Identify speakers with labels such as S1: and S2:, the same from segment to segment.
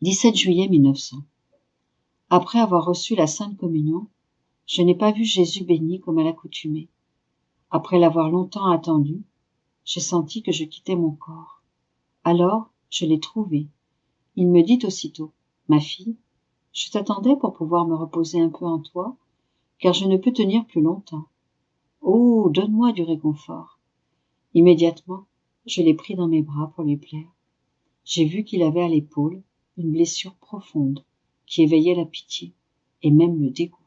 S1: 17 juillet 1900. Après avoir reçu la Sainte Communion, je n'ai pas vu Jésus béni comme à l'accoutumée. Après l'avoir longtemps attendu, j'ai senti que je quittais mon corps. Alors, je l'ai trouvé. Il me dit aussitôt, « Ma fille, je t'attendais pour pouvoir me reposer un peu en toi, car je ne peux tenir plus longtemps. Oh, donne-moi du réconfort. » Immédiatement, je l'ai pris dans mes bras pour lui plaire. J'ai vu qu'il avait à l'épaule une blessure profonde qui éveillait la pitié et même le dégoût.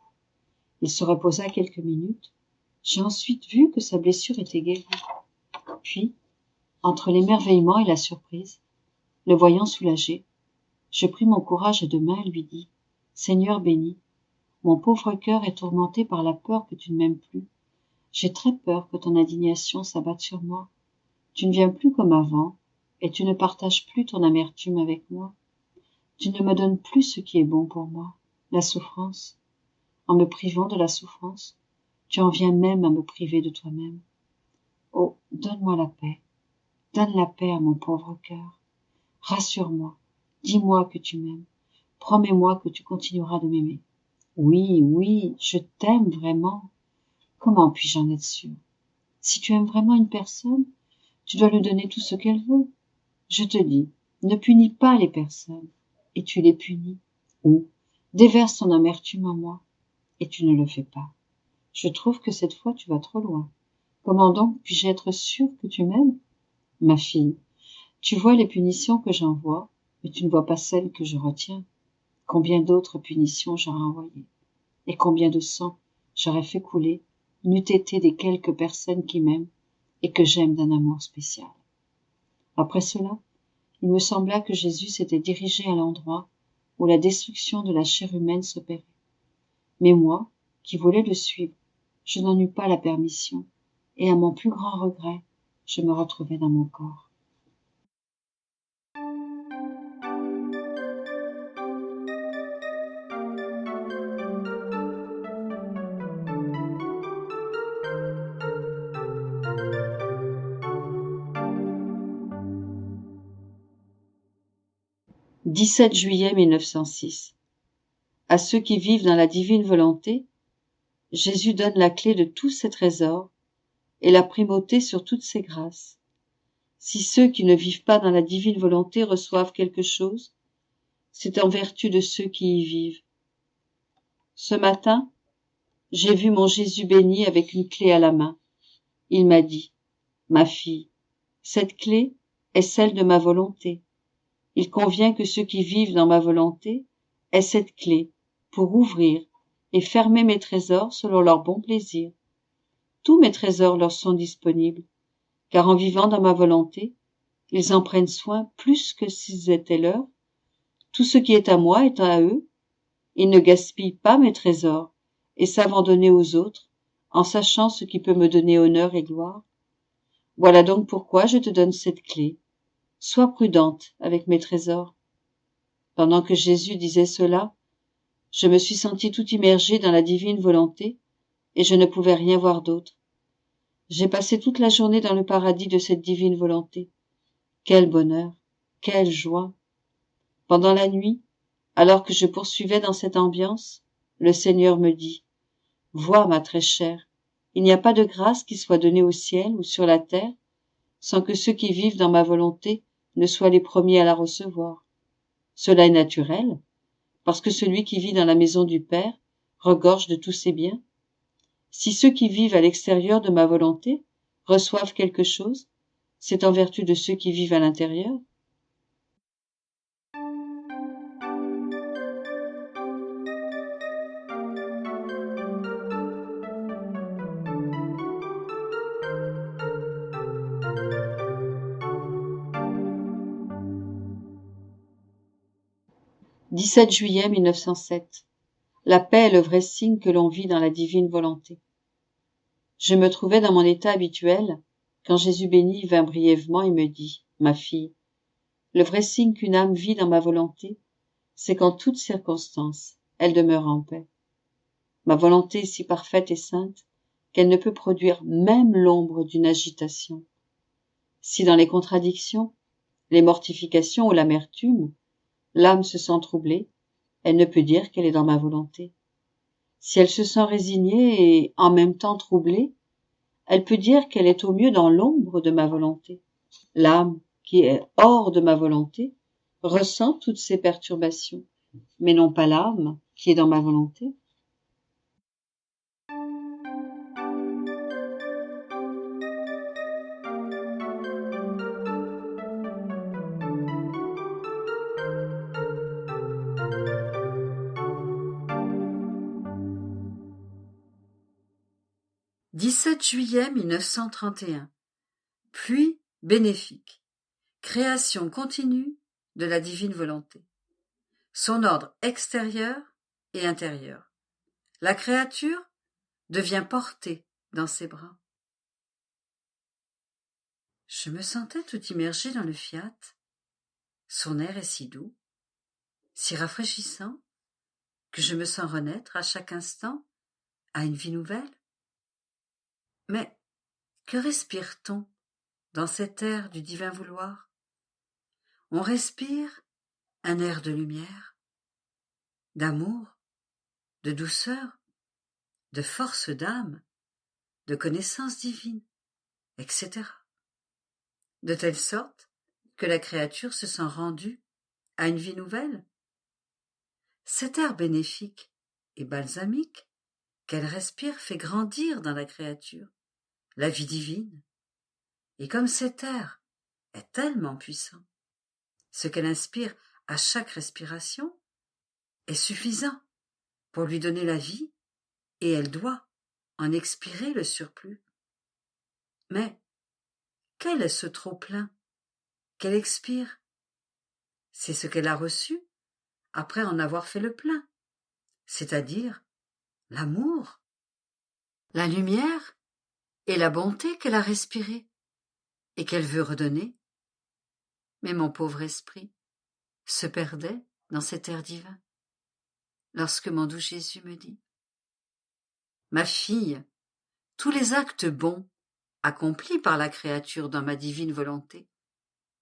S1: Il se reposa quelques minutes. J'ai ensuite vu que sa blessure était guérie. Puis, entre l'émerveillement et la surprise, le voyant soulagé, je pris mon courage à deux mains et lui dis, « Seigneur béni, mon pauvre cœur est tourmenté par la peur que tu ne m'aimes plus. J'ai très peur que ton indignation s'abatte sur moi. Tu ne viens plus comme avant, et tu ne partages plus ton amertume avec moi. Tu ne me donnes plus ce qui est bon pour moi, la souffrance. En me privant de la souffrance, tu en viens même à me priver de toi-même. Oh, donne-moi la paix. Donne la paix à mon pauvre cœur. Rassure-moi. Dis-moi que tu m'aimes. Promets-moi que tu continueras de m'aimer. Oui, oui, je t'aime vraiment. Comment puis-je en être sûre? Si tu aimes vraiment une personne, tu dois lui donner tout ce qu'elle veut. Je te dis, ne punis pas les personnes, et tu les punis. Ou déverse ton amertume en moi, et tu ne le fais pas. Je trouve que cette fois tu vas trop loin. Comment donc puis-je être sûre que tu m'aimes? Ma fille, tu vois les punitions que j'envoie, mais tu ne vois pas celles que je retiens. Combien d'autres punitions j'aurais envoyées, et combien de sang j'aurais fait couler, n'eût été des quelques personnes qui m'aiment et que j'aime d'un amour spécial. Après cela, il me sembla que Jésus s'était dirigé à l'endroit où la destruction de la chair humaine s'opérait. Mais moi, qui voulais le suivre, je n'en eus pas la permission, et à mon plus grand regret, je me retrouvai dans mon corps. « 17 juillet 1906. À ceux qui vivent dans la divine volonté, Jésus donne la clé de tous ses trésors et la primauté sur toutes ses grâces. Si ceux qui ne vivent pas dans la divine volonté reçoivent quelque chose, c'est en vertu de ceux qui y vivent. Ce matin, j'ai vu mon Jésus béni avec une clé à la main. Il m'a dit, « Ma fille, cette clé est celle de ma volonté. Il convient que ceux qui vivent dans ma volonté aient cette clé pour ouvrir et fermer mes trésors selon leur bon plaisir. Tous mes trésors leur sont disponibles, car en vivant dans ma volonté, ils en prennent soin plus que s'ils étaient leurs. Tout ce qui est à moi est à eux. Ils ne gaspillent pas mes trésors et savent en donner aux autres, en sachant ce qui peut me donner honneur et gloire. Voilà donc pourquoi je te donne cette clé. Sois prudente avec mes trésors. » Pendant que Jésus disait cela, je me suis sentie tout immergée dans la divine volonté, et je ne pouvais rien voir d'autre. J'ai passé toute la journée dans le paradis de cette divine volonté. Quel bonheur, quelle joie! Pendant la nuit, alors que je poursuivais dans cette ambiance, le Seigneur me dit, « Vois, ma très chère, il n'y a pas de grâce qui soit donnée au ciel ou sur la terre, sans que ceux qui vivent dans ma volonté ne soient les premiers à la recevoir. Cela est naturel, parce que celui qui vit dans la maison du Père regorge de tous ses biens. Si ceux qui vivent à l'extérieur de ma volonté reçoivent quelque chose, c'est en vertu de ceux qui vivent à l'intérieur. » « 17 juillet 1907. La paix est le vrai signe que l'on vit dans la divine volonté. Je me trouvais dans mon état habituel, quand Jésus béni vint brièvement et me dit, « Ma fille, le vrai signe qu'une âme vit dans ma volonté, c'est qu'en toutes circonstances, elle demeure en paix. Ma volonté est si parfaite et sainte qu'elle ne peut produire même l'ombre d'une agitation. Si dans les contradictions, les mortifications ou l'amertume, L'âme se sent troublée, elle ne peut dire qu'elle est dans ma volonté. Si elle se sent résignée et en même temps troublée, elle peut dire qu'elle est au mieux dans l'ombre de ma volonté. L'âme, qui est hors de ma volonté, ressent toutes ces perturbations, mais non pas l'âme qui est dans ma volonté.
S2: 17 juillet 1931. Pluie bénéfique. Création continue de la divine volonté. Son ordre extérieur et intérieur. La créature devient portée dans ses bras. Je me sentais tout immergé dans le Fiat. Son air est si doux, si rafraîchissant, que je me sens renaître à chaque instant à une vie nouvelle. Mais que respire-t-on dans cet air du divin vouloir? On respire un air de lumière, d'amour, de douceur, de force d'âme, de connaissance divine, etc. De telle sorte que la créature se sent rendue à une vie nouvelle. Cet air bénéfique et balsamique qu'elle respire fait grandir dans la créature la vie divine. Et comme cet air est tellement puissant, ce qu'elle inspire à chaque respiration est suffisant pour lui donner la vie, et elle doit en expirer le surplus. Mais quel est ce trop-plein qu'elle expire? C'est ce qu'elle a reçu après en avoir fait le plein, c'est-à-dire l'amour, la lumière et la bonté qu'elle a respirée et qu'elle veut redonner. Mais mon pauvre esprit se perdait dans cet air divin lorsque mon doux Jésus me dit: Ma fille, tous les actes bons accomplis par la créature dans ma divine volonté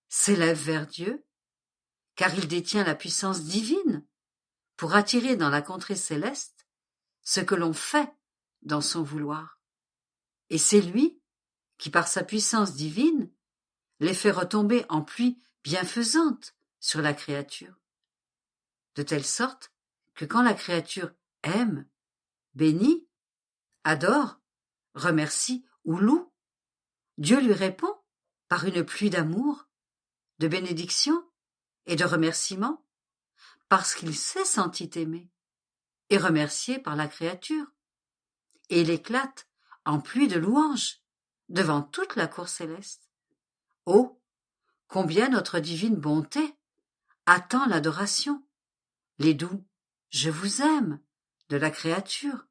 S2: s'élèvent vers Dieu, car il détient la puissance divine pour attirer dans la contrée céleste ce que l'on fait dans son vouloir. Et c'est lui qui, par sa puissance divine, les fait retomber en pluie bienfaisante sur la créature, de telle sorte que quand la créature aime, bénit, adore, remercie ou loue, Dieu lui répond par une pluie d'amour, de bénédiction et de remerciements, parce qu'il s'est senti aimé et remercié par la créature, et il éclate en pluie de louanges devant toute la cour céleste. Oh, combien notre divine bonté attend l'adoration, les doux « je vous aime » de la créature,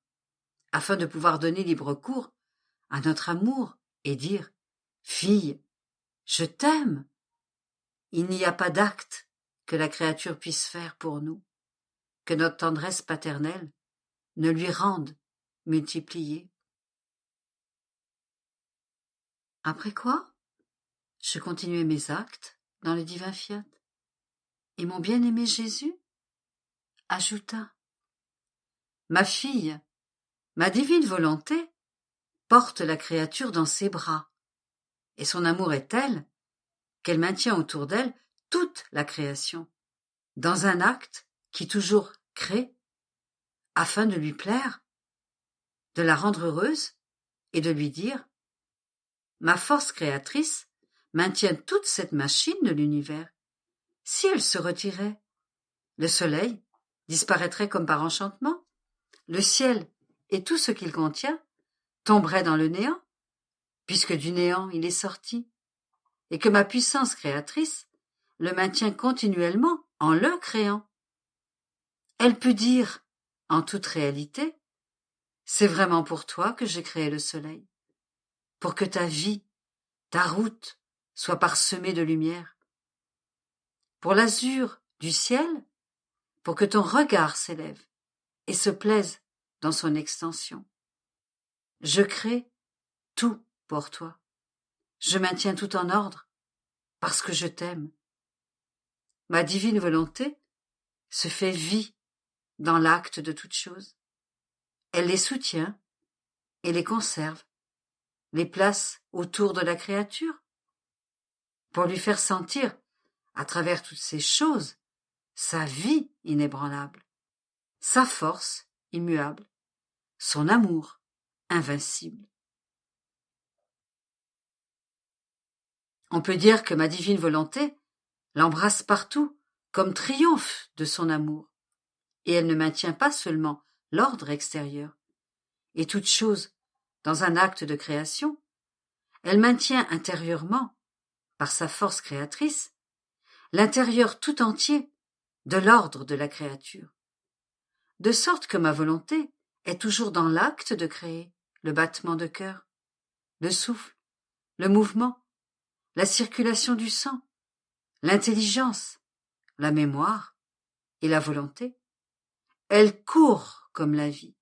S2: afin de pouvoir donner libre cours à notre amour et dire « Fille, je t'aime ». Il n'y a pas d'acte que la créature puisse faire pour nous, que notre tendresse paternelle ne lui rende multipliée. Après quoi, je continuai mes actes dans le divin Fiat, et mon bien-aimé Jésus ajouta: Ma fille, ma divine volonté porte la créature dans ses bras, et son amour est tel qu'elle maintient autour d'elle toute la création, dans un acte qui toujours crée, afin de lui plaire, de la rendre heureuse et de lui dire: Ma force créatrice maintient toute cette machine de l'univers. Si elle se retirait, le soleil disparaîtrait comme par enchantement, le ciel et tout ce qu'il contient tomberait dans le néant, puisque du néant il est sorti, et que ma puissance créatrice le maintient continuellement en le créant. Elle peut dire, en toute réalité, c'est vraiment pour toi que j'ai créé le soleil, pour que ta vie, ta route, soit parsemée de lumière, pour l'azur du ciel, pour que ton regard s'élève et se plaise dans son extension. Je crée tout pour toi. Je maintiens tout en ordre, parce que je t'aime. Ma divine volonté se fait vie dans l'acte de toute chose. Elle les soutient et les conserve, les place autour de la créature, pour lui faire sentir, à travers toutes ces choses, sa vie inébranlable, sa force immuable, son amour invincible. On peut dire que ma divine volonté l'embrasse partout comme triomphe de son amour, et elle ne maintient pas seulement l'ordre extérieur et toute chose dans un acte de création, elle maintient intérieurement, par sa force créatrice, l'intérieur tout entier de l'ordre de la créature, de sorte que ma volonté est toujours dans l'acte de créer, le battement de cœur, le souffle, le mouvement, la circulation du sang, l'intelligence, la mémoire et la volonté. Elle court comme la vie,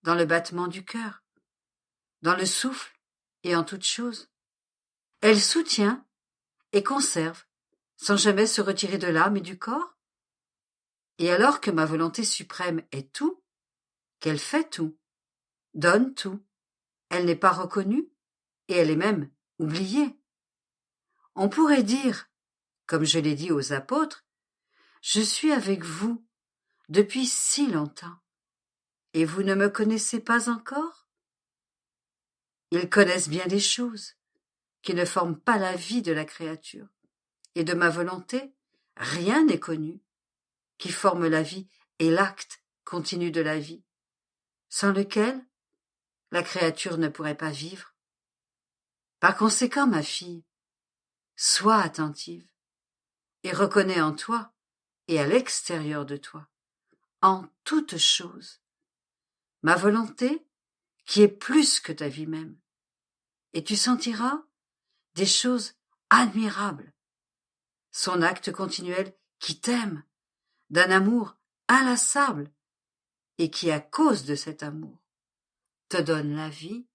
S2: dans le battement du cœur, dans le souffle et en toute chose. Elle soutient et conserve, sans jamais se retirer de l'âme et du corps. Et alors que ma volonté suprême est tout, qu'elle fait tout, donne tout, elle n'est pas reconnue et elle est même oubliée. On pourrait dire, comme je l'ai dit aux apôtres, « Je suis avec vous depuis si longtemps, et vous ne me connaissez pas encore ?» Ils connaissent bien des choses qui ne forment pas la vie de la créature, et de ma volonté, rien n'est connu qui forme la vie et l'acte continu de la vie, sans lequel la créature ne pourrait pas vivre. Par conséquent, ma fille, sois attentive et reconnais en toi et à l'extérieur de toi, en toute chose, ma volonté qui est plus que ta vie même, et tu sentiras des choses admirables, son acte continuel qui t'aime d'un amour inlassable et qui, à cause de cet amour, te donne la vie.